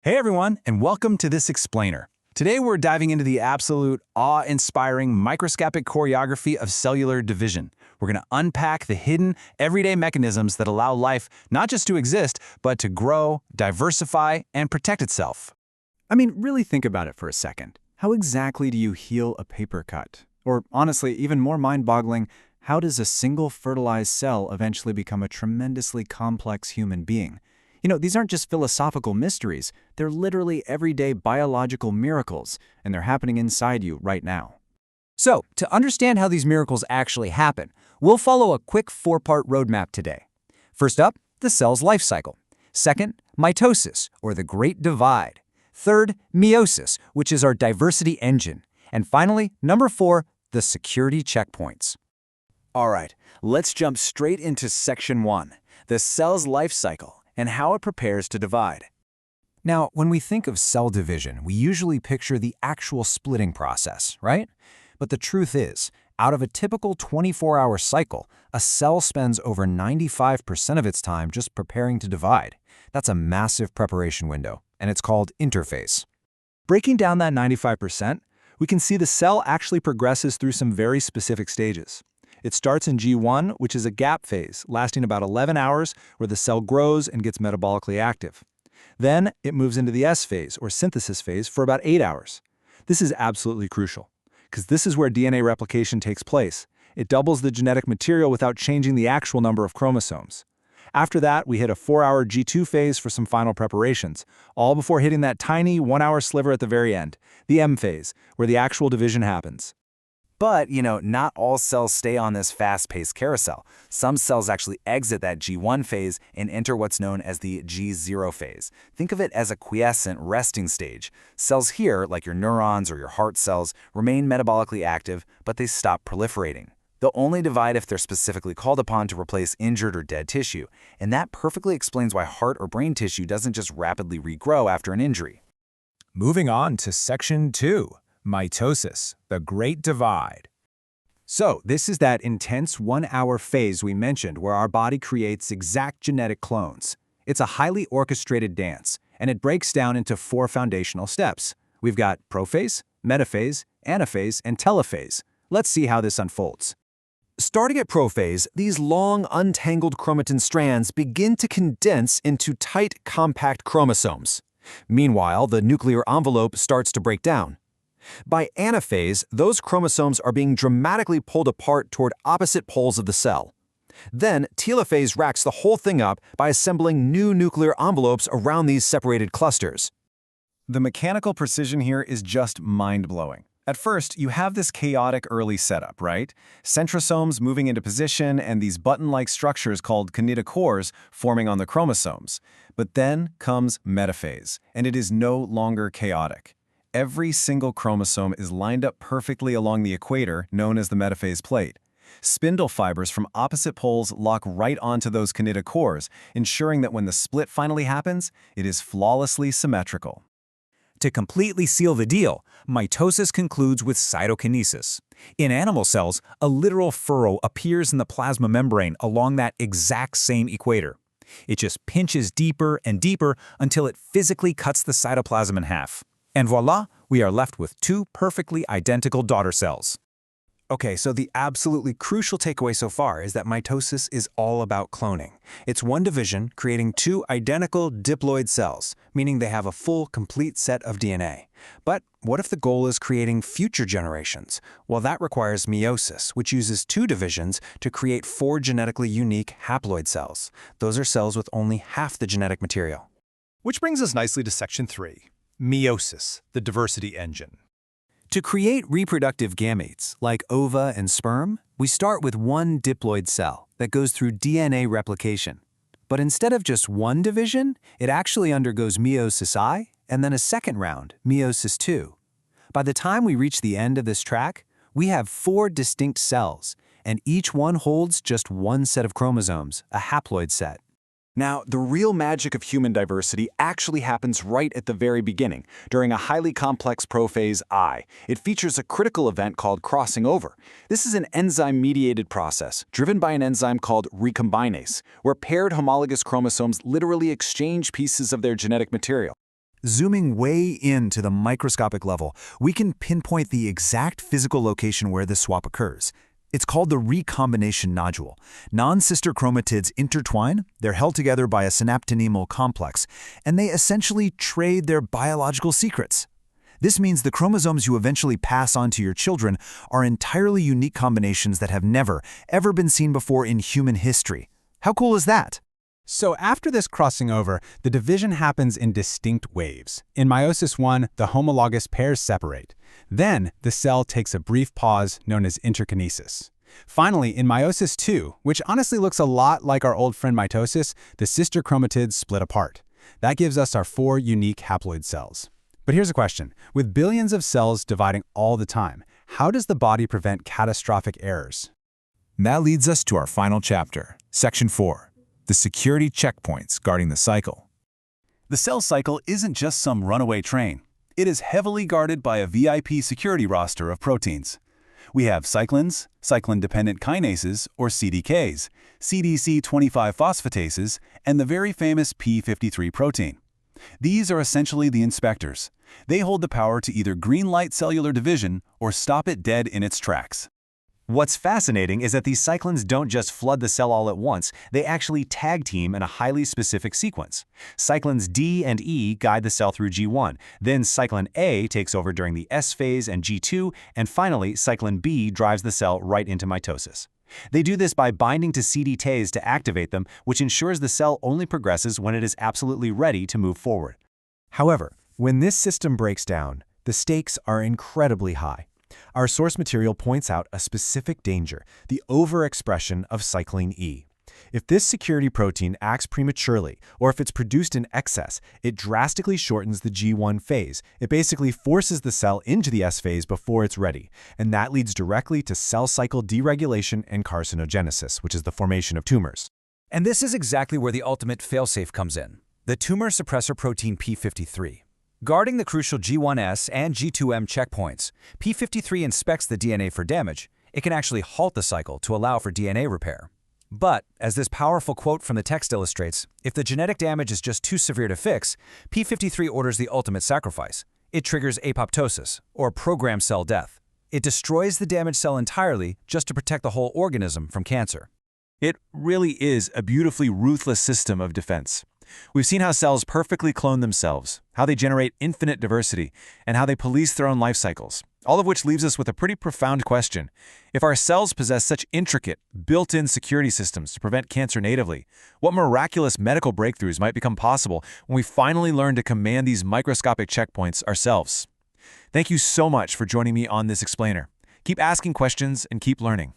Hey everyone, and welcome to this explainer. Today we're diving into the absolute awe-inspiring microscopic choreography of cellular division. We're going to unpack the hidden, everyday mechanisms that allow life not just to exist, but to grow, diversify, and protect itself. I mean, really think about it for a second. How exactly do you heal a paper cut? Or honestly, even more mind-boggling, how does a single fertilized cell eventually become a tremendously complex human being? These aren't just philosophical mysteries, they're literally everyday biological miracles, and they're happening inside you right now. So, to understand how these miracles actually happen, we'll follow a quick four-part roadmap today. First up, the cell's life cycle. Second, mitosis, or the Great Divide. Third, meiosis, which is our diversity engine. And finally, number 4, the security checkpoints. All right, let's jump straight into section 1, the cell's life cycle and how it prepares to divide. Now, when we think of cell division, we usually picture the actual splitting process, right? But the truth is, out of a typical 24-hour cycle, a cell spends over 95% of its time just preparing to divide. That's a massive preparation window, and it's called interphase. Breaking down that 95%, we can see the cell actually progresses through some very specific stages. It starts in G1, which is a gap phase, lasting about 11 hours, where the cell grows and gets metabolically active. Then it moves into the S phase, or synthesis phase, for about 8 hours. This is absolutely crucial, because this is where DNA replication takes place. It doubles the genetic material without changing the actual number of chromosomes. After that, we hit a 4-hour G2 phase for some final preparations, all before hitting that tiny 1-hour sliver at the very end, the M phase, where the actual division happens. But, not all cells stay on this fast-paced carousel. Some cells actually exit that G1 phase and enter what's known as the G0 phase. Think of it as a quiescent resting stage. Cells here, like your neurons or your heart cells, remain metabolically active, but they stop proliferating. They'll only divide if they're specifically called upon to replace injured or dead tissue, and that perfectly explains why heart or brain tissue doesn't just rapidly regrow after an injury. Moving on to section 2. Mitosis, the Great Divide. So, this is that intense 1-hour phase we mentioned where our body creates exact genetic clones. It's a highly orchestrated dance, and it breaks down into 4 foundational steps. We've got prophase, metaphase, anaphase, and telophase. Let's see how this unfolds. Starting at prophase, these long, untangled chromatin strands begin to condense into tight, compact chromosomes. Meanwhile, the nuclear envelope starts to break down. By anaphase, those chromosomes are being dramatically pulled apart toward opposite poles of the cell. Then, telophase racks the whole thing up by assembling new nuclear envelopes around these separated clusters. The mechanical precision here is just mind-blowing. At first, you have this chaotic early setup, right? Centrosomes moving into position and these button-like structures called kinetochores forming on the chromosomes. But then comes metaphase, and it is no longer chaotic. Every single chromosome is lined up perfectly along the equator, known as the metaphase plate. Spindle fibers from opposite poles lock right onto those kinetochores, ensuring that when the split finally happens, it is flawlessly symmetrical. To completely seal the deal, mitosis concludes with cytokinesis. In animal cells, a literal furrow appears in the plasma membrane along that exact same equator. It just pinches deeper and deeper until it physically cuts the cytoplasm in half. And voila, we are left with 2 perfectly identical daughter cells. Okay, so the absolutely crucial takeaway so far is that mitosis is all about cloning. It's one division creating 2 identical diploid cells, meaning they have a full, complete set of DNA. But what if the goal is creating future generations? Well, that requires meiosis, which uses 2 divisions to create 4 genetically unique haploid cells. Those are cells with only half the genetic material. Which brings us nicely to section 3. Meiosis, the diversity engine. To create reproductive gametes, like ova and sperm, we start with one diploid cell that goes through DNA replication. But instead of just one division, it actually undergoes meiosis I and then a second round, meiosis II. By the time we reach the end of this track, we have 4 distinct cells, and each one holds just one set of chromosomes, a haploid set. Now, the real magic of human diversity actually happens right at the very beginning, during a highly complex prophase I. It features a critical event called crossing over. This is an enzyme-mediated process, driven by an enzyme called recombinase, where paired homologous chromosomes literally exchange pieces of their genetic material. Zooming way into the microscopic level, we can pinpoint the exact physical location where this swap occurs. It's called the recombination nodule. Non-sister chromatids intertwine, they're held together by a synaptonemal complex, and they essentially trade their biological secrets. This means the chromosomes you eventually pass on to your children are entirely unique combinations that have never, ever been seen before in human history. How cool is that? So after this crossing over, the division happens in distinct waves. In meiosis 1, the homologous pairs separate. Then, the cell takes a brief pause known as interkinesis. Finally, in meiosis 2, which honestly looks a lot like our old friend mitosis, the sister chromatids split apart. That gives us our 4 unique haploid cells. But here's a question. With billions of cells dividing all the time, how does the body prevent catastrophic errors? That leads us to our final chapter, Section 4. The security checkpoints guarding the cycle. The cell cycle isn't just some runaway train. It is heavily guarded by a VIP security roster of proteins. We have cyclins, cyclin-dependent kinases, or CDKs, CDC25 phosphatases, and the very famous P53 protein. These are essentially the inspectors. They hold the power to either green-light cellular division or stop it dead in its tracks. What's fascinating is that these cyclins don't just flood the cell all at once, they actually tag team in a highly specific sequence. Cyclins D and E guide the cell through G1, then cyclin A takes over during the S phase and G2, and finally cyclin B drives the cell right into mitosis. They do this by binding to CDKs to activate them, which ensures the cell only progresses when it is absolutely ready to move forward. However, when this system breaks down, the stakes are incredibly high. Our source material points out a specific danger, the overexpression of cyclin E. If this security protein acts prematurely, or if it's produced in excess, it drastically shortens the G1 phase. It basically forces the cell into the S phase before it's ready, and that leads directly to cell cycle deregulation and carcinogenesis, which is the formation of tumors. And this is exactly where the ultimate failsafe comes in, the tumor suppressor protein P53. Guarding the crucial G1S and G2M checkpoints, P53 inspects the DNA for damage. It can actually halt the cycle to allow for DNA repair. But, as this powerful quote from the text illustrates, if the genetic damage is just too severe to fix, P53 orders the ultimate sacrifice. It triggers apoptosis, or programmed cell death. It destroys the damaged cell entirely just to protect the whole organism from cancer. It really is a beautifully ruthless system of defense. We've seen how cells perfectly clone themselves, how they generate infinite diversity, and how they police their own life cycles, all of which leaves us with a pretty profound question. If our cells possess such intricate, built-in security systems to prevent cancer natively, what miraculous medical breakthroughs might become possible when we finally learn to command these microscopic checkpoints ourselves? Thank you so much for joining me on this explainer. Keep asking questions and keep learning.